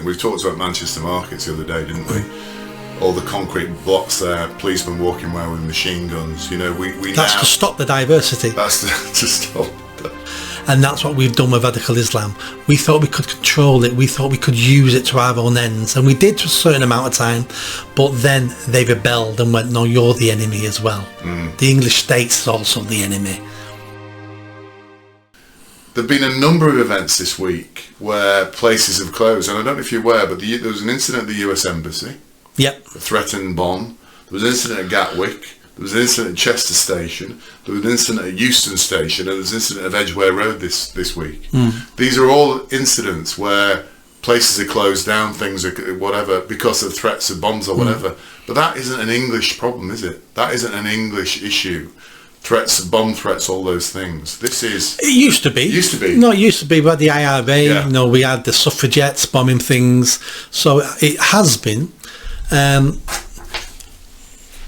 We've talked about Manchester markets the other day, didn't we? All the concrete blocks there, policemen walking around with machine guns. You know, we that's now, to stop the diversity. That's to stop. And that's what we've done with radical Islam. We thought we could control it. We thought we could use it to our own ends. And we did to a certain amount of time. But then they rebelled and went, no, you're the enemy as well. The English state's also the enemy. There have been a number of events this week where places have closed. And I don't know if you're aware, but there was an incident at the US Embassy. Yep. A threatened bomb. There was an incident at Gatwick. There was an incident at Chester Station, there was an incident at Euston Station, and there was an incident at Edgware Road this week. These are all incidents where places are closed down, things are whatever, because of threats of bombs or whatever. But that isn't an English problem, is it? That isn't an English issue. Threats, bomb threats, all those things. This is... It used to be. Used to be. No, it used to be. We had the IRA, you know, we had the suffragettes bombing things. So it has been.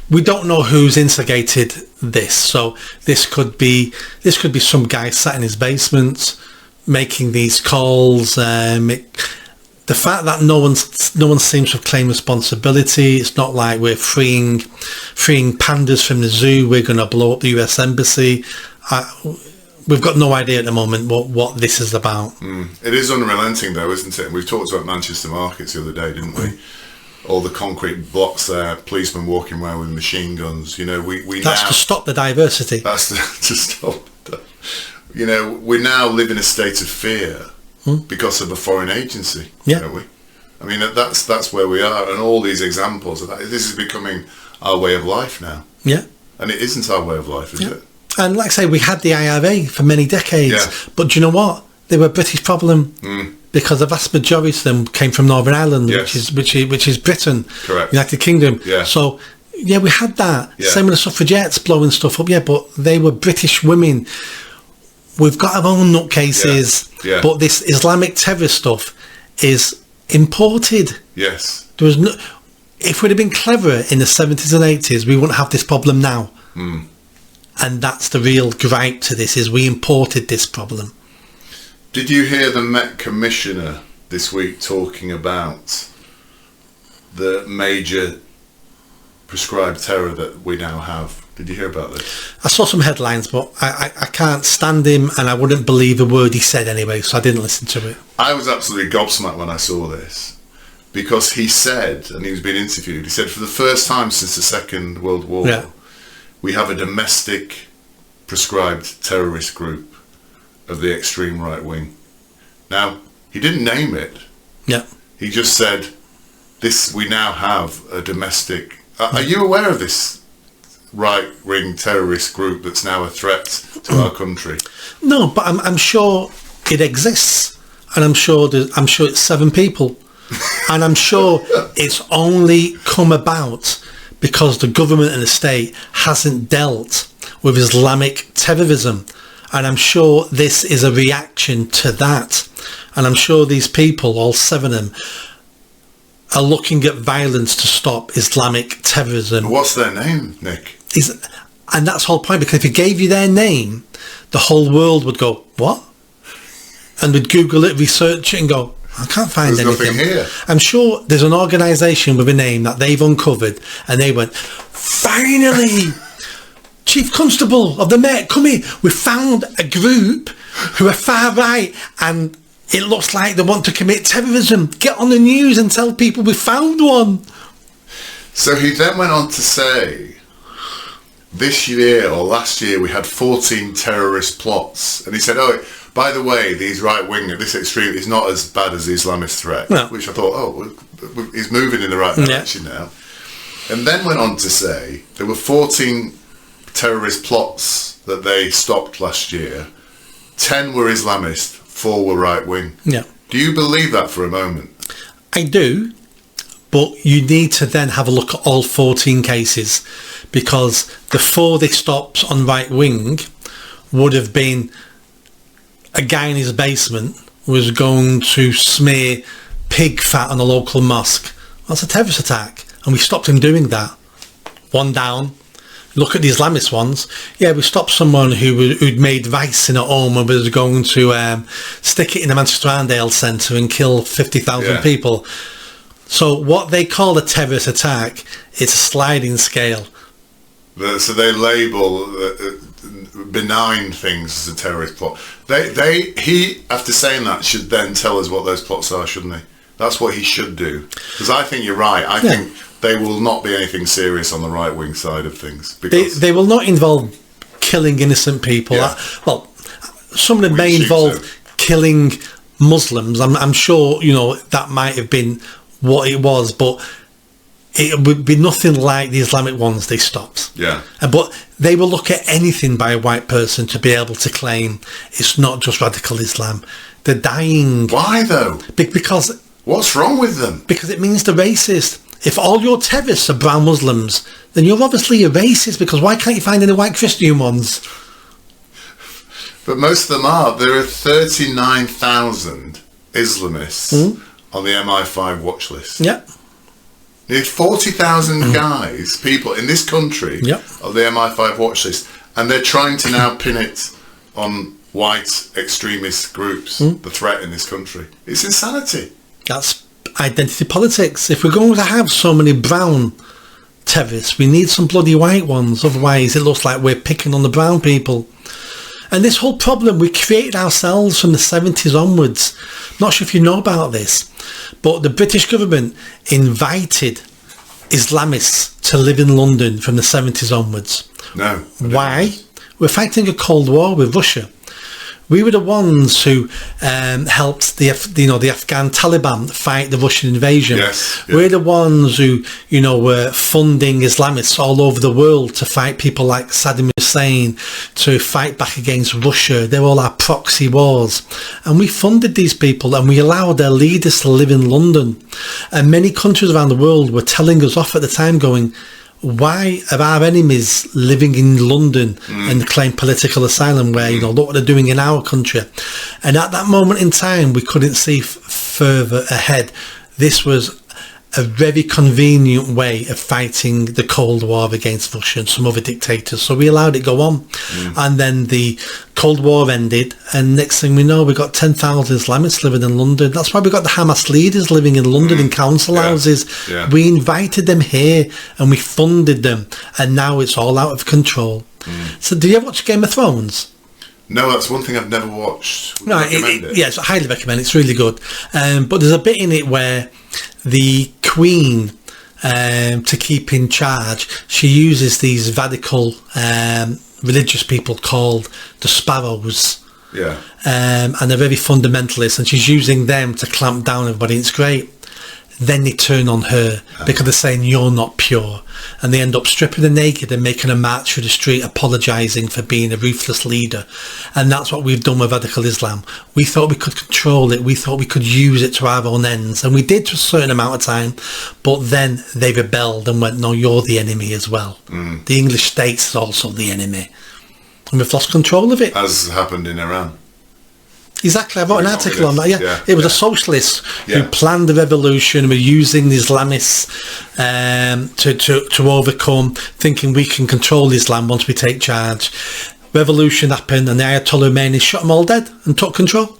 We don't know who's instigated this, so this could be some guy sat in his basement making these calls. The fact that no one seems to have claimed responsibility. It's not like we're freeing pandas from the zoo. We're going to blow up the US Embassy. We've got no idea at the moment what this is about. It is unrelenting, though, isn't it? And we've talked about Manchester markets the other day, didn't we? All the concrete blocks there, policemen walking around with machine guns. You know, that's now, to stop the diversity. That's to stop. You know, we now live in a state of fear because of a foreign agency. Yeah. Don't we? I mean, that's where we are, and all these examples of that. This is becoming our way of life now. Yeah. And it isn't our way of life, is it? And like I say, we had the IRA for many decades. Yeah. But do you know what? They were a British problem. Because the vast majority of them came from Northern Ireland, yes. which is Britain, correct, United Kingdom. Yeah. So yeah, we had that. Yeah. Same with the suffragettes blowing stuff up. Yeah, but they were British women. We've got our own nutcases. Yeah. Yeah. But this Islamic terrorist stuff is imported. Yes. There was no. If we'd have been cleverer in the 70s and 80s, we wouldn't have this problem now. And that's the real gripe to this: is we imported this problem. Did you hear the Met Commissioner this week talking about the major prescribed terror that we now have? Did you hear about this? I saw some headlines, but I can't stand him, and I wouldn't believe a word he said anyway, so I didn't listen to it. I was absolutely gobsmacked when I saw this, because he said, and he was being interviewed, he said for the first time since the Second World War, we have a domestic prescribed terrorist group of the extreme right wing. Now, he didn't name it. Yeah. He just said, "This we now have a domestic." Are you aware of this right-wing terrorist group that's now a threat to our country? No, but I'm sure it exists, and I'm sure it's 7 people, and I'm sure it's only come about because the government and the state hasn't dealt with Islamic terrorism. And I'm sure this is a reaction to that. And I'm sure these people, all 7 of them, are looking at violence to stop Islamic terrorism. What's their name, Nick? And that's the whole point, because if he gave you their name, the whole world would go, what? And would Google it, research it and go, I can't find anything. Nothing here. I'm sure there's an organisation with a name that they've uncovered, and they went, finally! Chief Constable of the Met, come here. We found a group who are far right, and it looks like they want to commit terrorism. Get on the news and tell people we found one. So he then went on to say, this year or last year we had 14 terrorist plots. And he said, oh, by the way, these right-wing, this extreme is not as bad as the Islamist threat. No. Which I thought, oh, he's moving in the right direction now. And then went on to say there were 14 terrorist plots that they stopped last year. 10 were Islamist, 4 were right-wing. Yeah. Do you believe that for a moment? I do, but you need to then have a look at all 14 cases, because the 4 they stopped on right-wing would have been a guy in his basement was going to smear pig fat on a local mosque. That's a terrorist attack, and we stopped him doing that. 1 down. Look at the Islamist ones. Yeah, we stopped someone who'd made rice in a home and was going to stick it in a Manchester Arndale centre and kill 50,000 people. So what they call a terrorist attack, it's a sliding scale. So they label benign things as a terrorist plot. He, after saying that, should then tell us what those plots are, shouldn't he? That's what he should do. Because I think you're right. I think they will not be anything serious on the right-wing side of things. Because they will not involve killing innocent people. Yeah. Well, some of them may involve killing Muslims. I'm sure, you know, that might have been what it was, but it would be nothing like the Islamic ones they stopped. Yeah. But they will look at anything by a white person to be able to claim it's not just radical Islam. They're dying. Why, though? Because... What's wrong with them? Because it means they're racist. If all your terrorists are brown Muslims, then you're obviously a racist, because why can't you find any white Christian ones? But most of them are. There are 39,000 Islamists on the MI5 watch list. Yeah. Nearly 40,000 guys, people in this country on the MI5 watch list, and they're trying to now pin it on white extremist groups, the threat in this country. It's insanity. That's identity politics. If we're going to have so many brown terrorists, we need some bloody white ones. Otherwise, it looks like we're picking on the brown people. And this whole problem we created ourselves from the 70s onwards. Not sure if you know about this, but the British government invited Islamists to live in London from the 70s onwards. No. Why? We're fighting a Cold War with Russia. We were the ones who helped the Afghan Taliban fight the Russian invasion. Yes, We're the ones who, you know, were funding Islamists all over the world to fight people like Saddam Hussein, to fight back against Russia. They were all our proxy wars. And we funded these people, and we allowed their leaders to live in London. And many countries around the world were telling us off at the time, going, why are our enemies living in London and claim political asylum, where, you know, look what they're doing in our country? And at that moment in time, we couldn't see further ahead. This was a very convenient way of fighting the Cold War against Russia and some other dictators. So we allowed it go on. And then the Cold War ended, and next thing we know, we got 10,000 Islamists living in London. That's why we got the Hamas leaders living in London in council houses. We invited them here and we funded them, and now it's all out of control. So do you ever watch Game of Thrones? No, that's one thing I've never watched. No, yes, I highly recommend it. It's really good. But there's a bit in it where the Queen, to keep in charge, she uses these radical religious people called the Sparrows. Yeah. And they're very fundamentalist, and she's using them to clamp down everybody. It's great. Then they turn on her because they're saying you're not pure, and they end up stripping her naked and making a march through the street apologising for being a ruthless leader. And that's what we've done with radical Islam. We thought we could control it, we thought we could use it to our own ends, and we did to a certain amount of time, but then they rebelled and went, no, you're the enemy as well. The English state is also the enemy, and we've lost control of it. As happened in Iran. Exactly, I wrote an article on that. It was a socialist who planned the revolution. Were using the Islamists to overcome, thinking we can control Islam once we take charge. Revolution happened, and the Ayatollah Khomeini shot them all dead and took control.